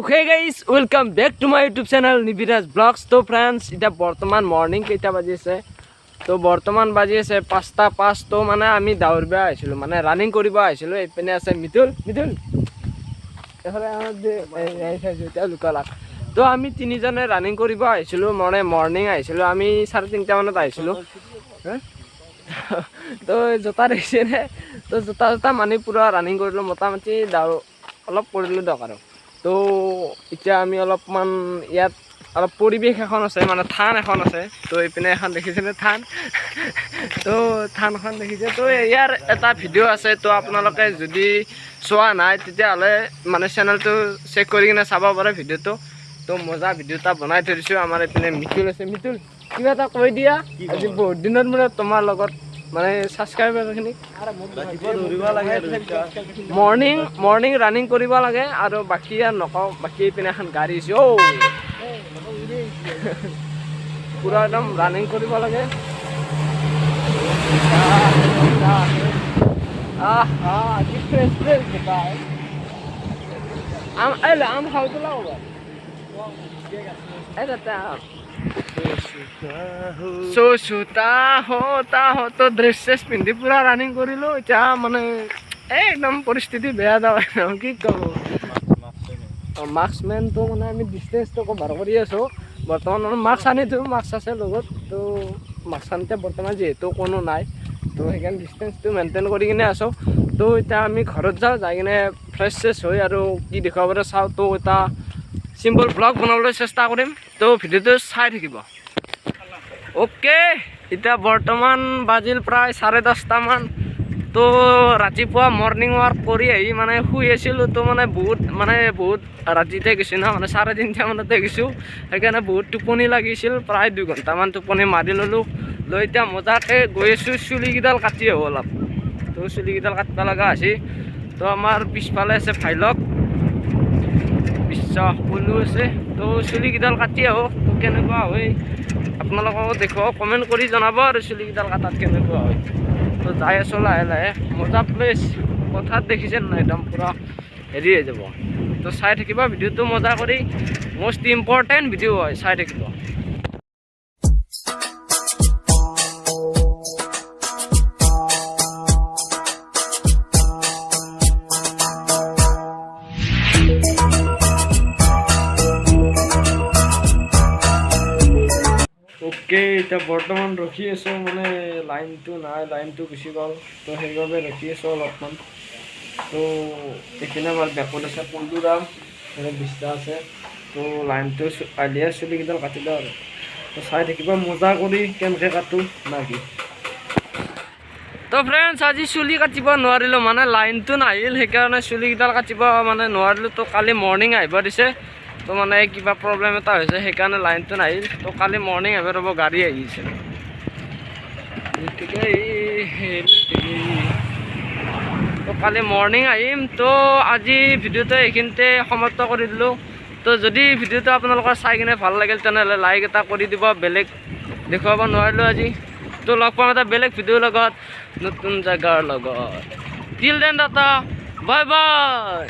Okay guys, welcome back to my YouTube channel Niviraj Vlogs. So friends, এটা বর্তমান morning কেইটা বাজি আছে? তো বর্তমান বাজি আছে 5:05। তো মানে আমি দৌড়বা আইছিলো, মানে রানিং কৰিব আইছিলো। এইপিনে আছে মিতুল এখানে আমাদেৰ এই সাইজে লুকালাক। তো আমি তিনিজনে ৰানিং কৰিব আইছিলো, মানে মর্নিং আইছিলো। আমি 3:30 মানত আইছিলো। তো জোতা দেখিছে নে? তো জোতা মানে পুৰা ৰানিং কৰিলো, মোটামুটি দৌৰ অলপ কৰিলো দৰকাৰ। তো এতিয়া আমি অলপমান ইয়াত অলপ পৰিৱেশ এখন আছে, মানে থান এখন আছে। তো এইপিনে এখন দেখিছেনে থান? তো থানখন দেখিছে। তো ইয়াৰ এটা ভিডিঅ' আছে। তো আপোনালোকে যদি চোৱা নাই তেতিয়াহ'লে মানে চেনেলটো চেক কৰি কিনে চাব পাৰে ভিডিঅ'টো। তো মজা ভিডিঅ' এটা বনাই থৈ দিছোঁ। আমাৰ এইপিনে মিতুল আছে। মিতুল কিবা এটা কৈ দিয়া, আজি বহুত দিনৰ মূৰত তোমাৰ লগত মানে ছাবস্ক্ৰাইবাৰখিনি মৰ্নিং ৰানিং কৰিব লাগে আৰু বাকী আৰু নকওঁ। বাকী পিনে এখন গাড়ী আছে। পুৰা একদম ৰানিং কৰিব লাগে। আম খাওঁতো লাগ সোতা হতা হতো ড্ৰেছ চেছ পিন্ধি পুৰা ৰানিং কৰিলো। এতিয়া মানে একদম পৰিস্থিতি বেয়া দাৱা, কি ক'ব। মাস্কমেনটো মানে আমি ডিষ্টেঞ্চটো কভাৰ কৰি আছোঁ বৰ্তমান। মাস্ক আনিতো, মাস্ক আছে লগত। তো মাস্ক আনিতে বৰ্তমান যিহেতু কোনো নাই, তো সেইকাৰণে ডিষ্টেঞ্চটো মেইনটেইন কৰি কিনে আছোঁ। তো এতিয়া আমি ঘৰত যাওঁ, যাই কিনে ফ্ৰেছ চেছ হৈ আৰু কি দেখুৱাব পাৰে চাওঁ। তো এটা চিম্পল ব্লগ বনাবলৈ চেষ্টা কৰিম। তো ভিডিঅ'টো চাই থাকিব। অ'কে, এতিয়া বৰ্তমান বাজিল প্ৰায় 10:30 মান। তো ৰাতিপুৱা মৰ্ণিং ৱাক কৰি আহি মানে শুই আছিলোঁ। তো মানে বহুত ৰাতিতে গৈছোঁ ন, মানে 3:30 মানতে গৈছোঁ। সেইকাৰণে বহুত টোপনি লাগিছিল, প্ৰায় 2 ঘণ্টামান টোপনি মাৰি ল'লোঁ। লৈ এতিয়া মজাকৈ গৈ আছোঁ। চুলিকেইডাল কাটি আহোঁ অলপ। তো চুলিকেইডাল কাটিব লগা আছে। তো আমাৰ পিছফালে আছে ভাইলক বিশ্বাস পলু আছে। তো চুলিকেইডাল কাটি আহোঁ। তো কেনেকুৱা হয় আপোনালোকক দেখুৱাও, কমেণ্ট কৰি জনাব আৰু চুলিকেইডাল কাটাত কেনেকুৱা হয়। তো যাই আছোঁ লাহে লাহে। মজা প্লেচ, পথাৰত দেখিছে নাই? একদম পূৰা হেৰি হৈ যাব। তো চাই থাকিব ভিডিঅ'টো মজা কৰি। মষ্ট ইম্পৰ্টেণ্ট ভিডিঅ' হয়, চাই থাকিব। অ'কে, এতিয়া বৰ্তমান ৰখি আছোঁ, মানে লাইনটো নাই, লাইনটো গুচি গ'ল। তো সেইবাবে ৰখি আছোঁ অলপমান। তো এইপিনে আমাৰ বেকত আছে পল্টুৰাম, বিষ্টা আছে। তো লাইনটো আলিয়ে চুলিকেইডাল কাটিলোঁ আৰু। তো চাই থাকিব মজা কৰি কেনেকৈ কাটো না কি। তো ফ্ৰেণ্ডছ, আজি চুলি কাটিব নোৱাৰিলোঁ, মানে লাইনটো নাহিল। সেইকাৰণে চুলিকেইডাল কাটিব মানে নোৱাৰিলোঁ। তো কালি মৰ্ণিং আহিব দিছে। তো মানে কিবা প্ৰব্লেম এটা হৈছে, সেইকাৰণে লাইনটো নাহিল। তো কালি মৰ্ণিং আহিব ৰ'ব, গাড়ী আহিছে। তো কালি মৰ্ণিং আহিম। তো আজি ভিডিঅ'টো এইখিনিতে সমাপ্ত কৰি দিলোঁ। তো যদি ভিডিঅ'টো আপোনালোকৰ চাই কিনে ভাল লাগিল তেনেহ'লে লাইক এটা কৰি দিব। বেলেগ দেখুৱাব নোৱাৰিলোঁ আজি। তো লগ পাম এটা বেলেগ ভিডিঅ'ৰ লগত, নতুন জেগাৰ লগত। Till then Tata, bye bye.